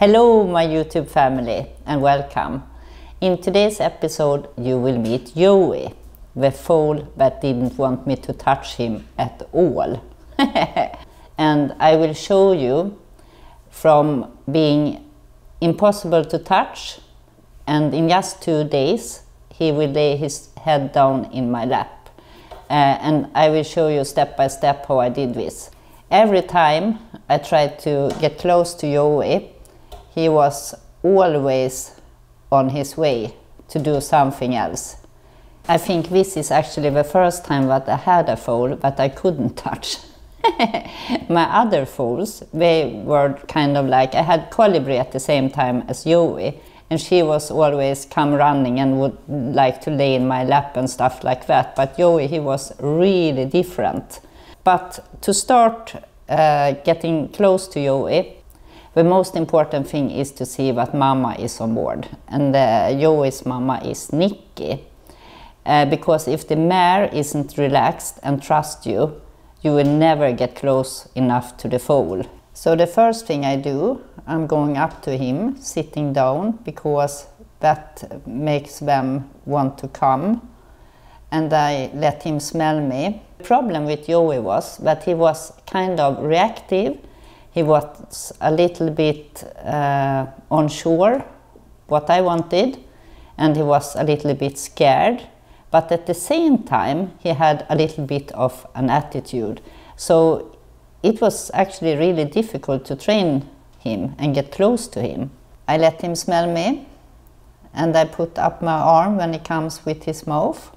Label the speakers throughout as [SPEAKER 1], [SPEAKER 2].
[SPEAKER 1] Hello my YouTube family and welcome. In today's episode you will meet Joey, the foal that didn't want me to touch him at all. And I will show you from being impossible to touch, and in just 2 days he will lay his head down in my lap. And I will show you step by step how I did this. Every time I tried to get close to Joey, he was always on his way to do something else. I think this is actually the first time that I had a foal that I couldn't touch. My other foals, they were kind of like, I had Colibri at the same time as Joey, and she was always come running and would like to lay in my lap and stuff like that. But Joey, he was really different. But to start getting close to Joey, the most important thing is to see that Mama is on board, and Joey's Mama is Nikki. Because if the mare isn't relaxed and trusts you, you will never get close enough to the foal. So the first thing I do, I'm going up to him, sitting down, because that makes them want to come, and I let him smell me. The problem with Joey was that he was kind of reactive. He was a little bit unsure what I wanted, and he was a little bit scared. But at the same time, he had a little bit of an attitude. So it was actually really difficult to train him and get close to him. I let him smell me, and I put up my arm when he comes with his mouth.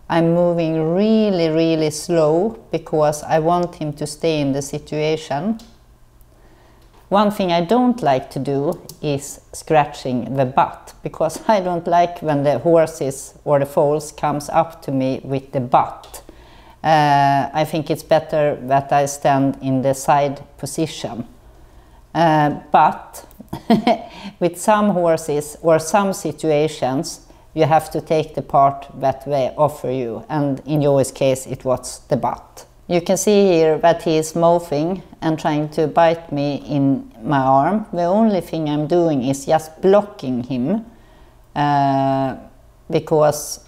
[SPEAKER 1] I'm moving really, really slow because I want him to stay in the situation. One thing I don't like to do is scratching the butt, because I don't like when the horses or the foals comes up to me with the butt. I think it's better that I stand in the side position. But with some horses or some situations, you have to take the part that they offer you, and in Joey's case it was the butt. You can see here that he is mouthing and trying to bite me in my arm. The only thing I'm doing is just blocking him, because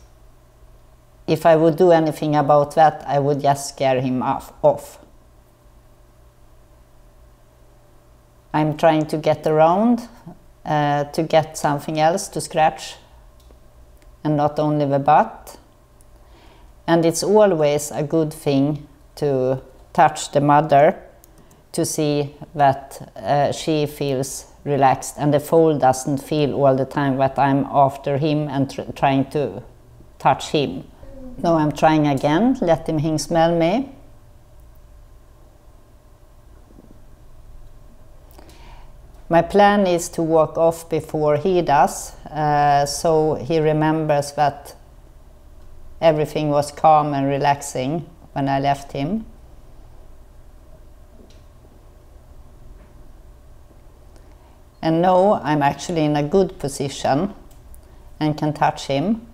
[SPEAKER 1] if I would do anything about that, I would just scare him off. I'm trying to get around to get something else to scratch, and not only the butt. And it's always a good thing to touch the mother to see that she feels relaxed, and the foal doesn't feel all the time that I'm after him and trying to touch him. Now I'm trying again, let him smell me. My plan is to walk off before he does, so he remembers that everything was calm and relaxing when I left him. And now I'm actually in a good position and can touch him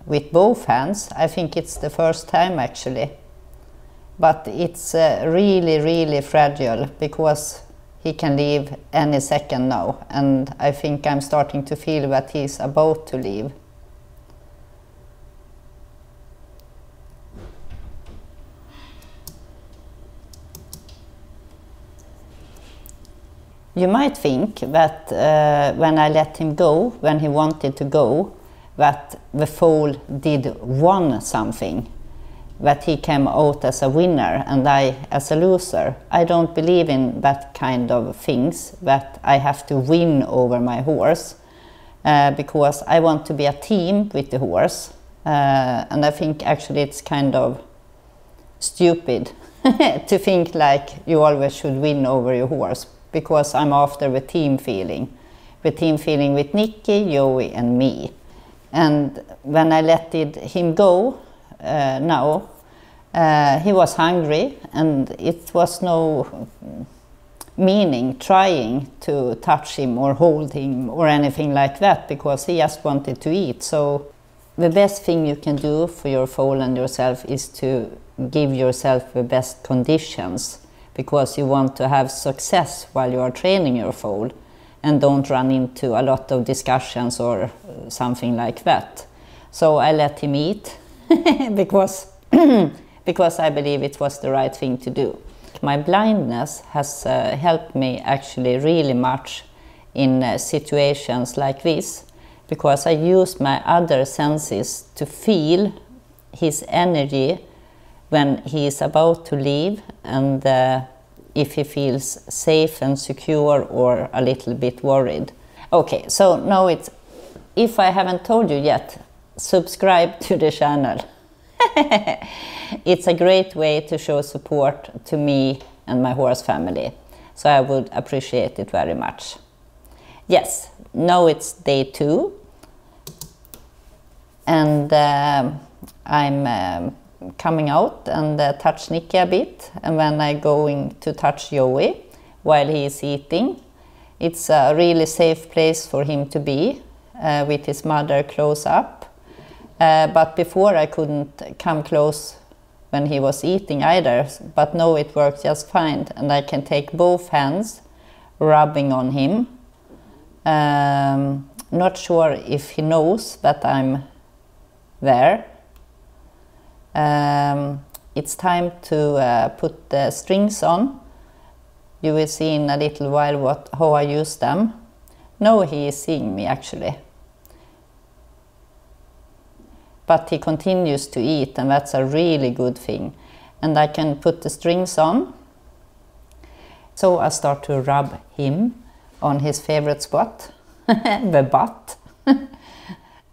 [SPEAKER 1] with both hands. I think it's the first time actually, but it's really, really fragile because he can leave any second now, and I think I'm starting to feel that he's about to leave. You might think that when I let him go, when he wanted to go, that the foal did won something, that he came out as a winner and I as a loser. I don't believe in that kind of things, that I have to win over my horse, because I want to be a team with the horse, and I think actually it's kind of stupid to think like you always should win over your horse, because I'm after the team feeling with Nikki, Joey and me. And when I let him go now, he was hungry, and it was no meaning trying to touch him or hold him or anything like that, because he just wanted to eat. So the best thing you can do for your foal and yourself is to give yourself the best conditions because you want to have success while you are training your foal and don't run into a lot of discussions or something like that. So I let him eat because I believe it was the right thing to do. My blindness has helped me actually really much in situations like this, because I use my other senses to feel his energy when he is about to leave, and if he feels safe and secure or a little bit worried. Okay, so now if I haven't told you yet, subscribe to the channel. It's a great way to show support to me and my horse family, so I would appreciate it very much. Yes, now it's day 2, and I'm coming out and touch Nicky a bit, and when I'm going to touch Joey while he is eating. It's a really safe place for him to be with his mother close up, but before I couldn't come close when he was eating either, but now it works just fine, and I can take both hands rubbing on him. Not sure if he knows that I'm there. It's time to put the strings on. You will see in a little while how I use them. Now he is seeing me actually. But he continues to eat, and that's a really good thing. And I can put the strings on. So I start to rub him on his favorite spot, the butt.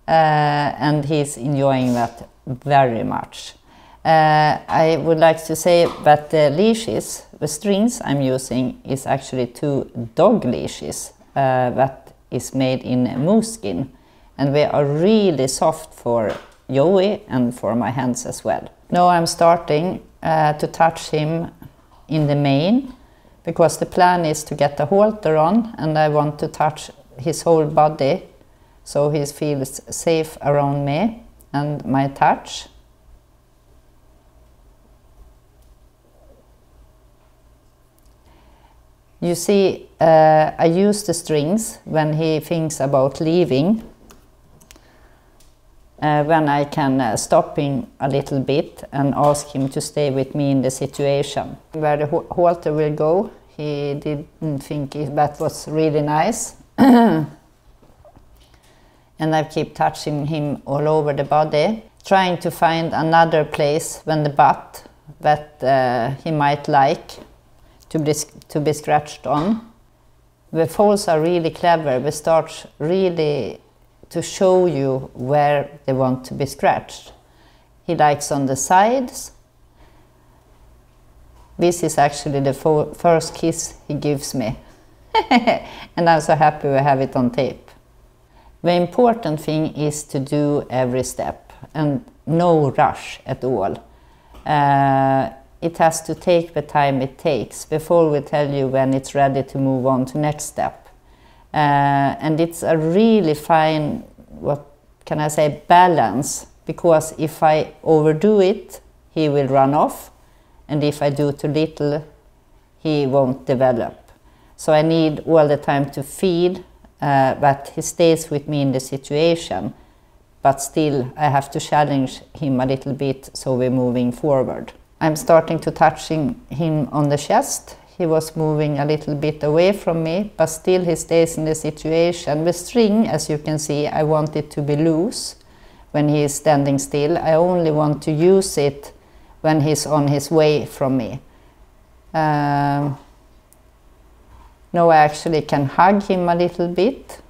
[SPEAKER 1] And he's enjoying that very much. I would like to say that the leashes, the strings I'm using, is actually 2 dog leashes that is made in moose skin, and they are really soft for Joey and for my hands as well. Now I'm starting to touch him in the mane, because the plan is to get the halter on, and I want to touch his whole body so he feels safe around me and my touch. You see, I use the strings when he thinks about leaving, when I can stop him a little bit and ask him to stay with me in the situation. Where the halter will go, he didn't think that was really nice. And I keep touching him all over the body, trying to find another place than the butt that he might like to be scratched on. The foals are really clever. They start really to show you where they want to be scratched. He likes on the sides. This is actually the first kiss he gives me. And I'm so happy we have it on tape. The important thing is to do every step and no rush at all. It has to take the time it takes before we tell you when it's ready to move on to next step. And it's a really fine, what can I say, balance, because if I overdo it, he will run off, and if I do too little, he won't develop. So I need all the time to feed that he stays with me in the situation, but still I have to challenge him a little bit so we're moving forward. I'm starting to touching him on the chest. He was moving a little bit away from me, but still he stays in the situation. The string, as you can see, I want it to be loose when he is standing still. I only want to use it when he's on his way from me. Now I actually can hug him a little bit,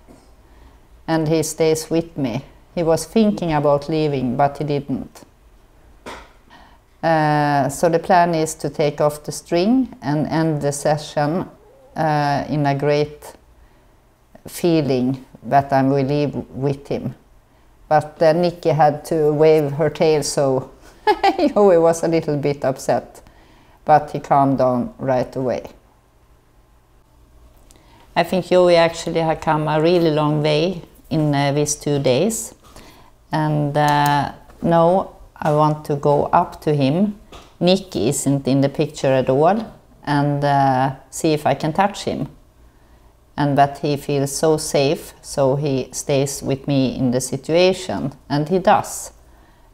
[SPEAKER 1] and he stays with me. He was thinking about leaving, but he didn't. So the plan is to take off the string and end the session in a great feeling that I will leave with him. But Nicky had to wave her tail, so Joey was a little bit upset, but he calmed down right away. I think Joey actually had come a really long way in these 2 days, and now I want to go up to him. Nicky isn't in the picture at all. and see if I can touch him. And that he feels so safe, so he stays with me in the situation, and he does.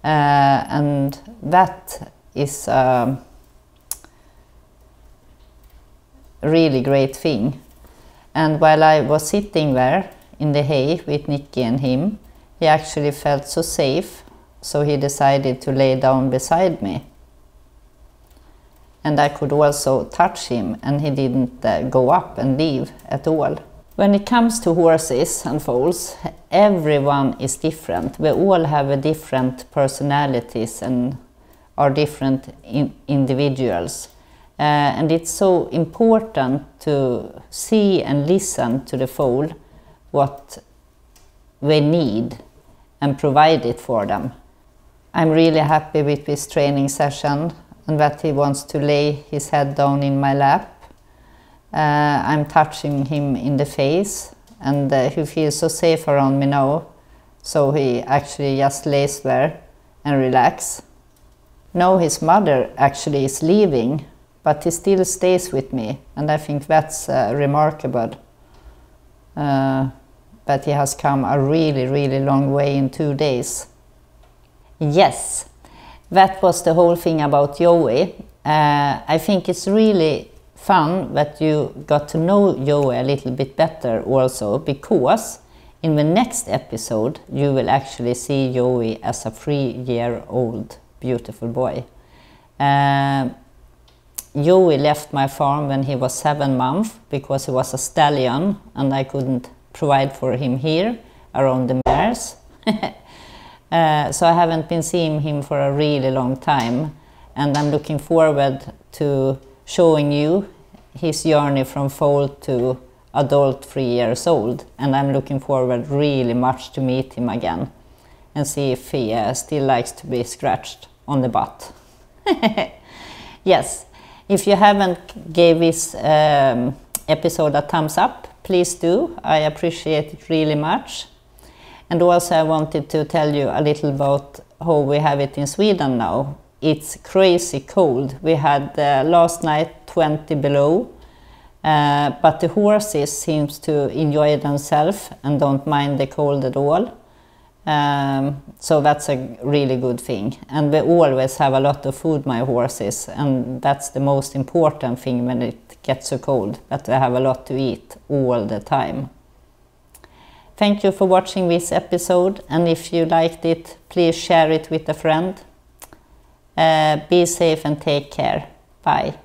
[SPEAKER 1] And that is a really great thing. And while I was sitting there in the hay with Nicky and him, he actually felt so safe, so he decided to lay down beside me. And I could also touch him, and he didn't go up and leave at all. When it comes to horses and foals, everyone is different. We all have different personalities and are different individuals. And it's so important to see and listen to the foal, what they need, and provide it for them. I'm really happy with this training session, and that he wants to lay his head down in my lap. I'm touching him in the face, and he feels so safe around me now, so he actually just lays there and relax. Now his mother actually is leaving, but he still stays with me, and I think that's remarkable. That he has come a really long way in 2 days. Yes, that was the whole thing about Joey. I think it's really fun that you got to know Joey a little bit better also, because in the next episode you will actually see Joey as a 3-year-old beautiful boy. Joey left my farm when he was 7 months because he was a stallion and I couldn't provide for him here around the mares. So I haven't been seeing him for a really long time, and I'm looking forward to showing you his journey from foal to adult 3 years old, and I'm looking forward really much to meet him again and see if he still likes to be scratched on the butt. Yes, if you haven't gave this episode a thumbs up, please do. I appreciate it really much. And also I wanted to tell you a little about how we have it in Sweden now. It's crazy cold. We had last night 20 below, but the horses seems to enjoy themselves and don't mind the cold at all. So that's a really good thing. And we always have a lot of food, my horses, and that's the most important thing when it gets so cold, that they have a lot to eat all the time. Thank you for watching this episode, and if you liked it, please share it with a friend. Be safe and take care. Bye.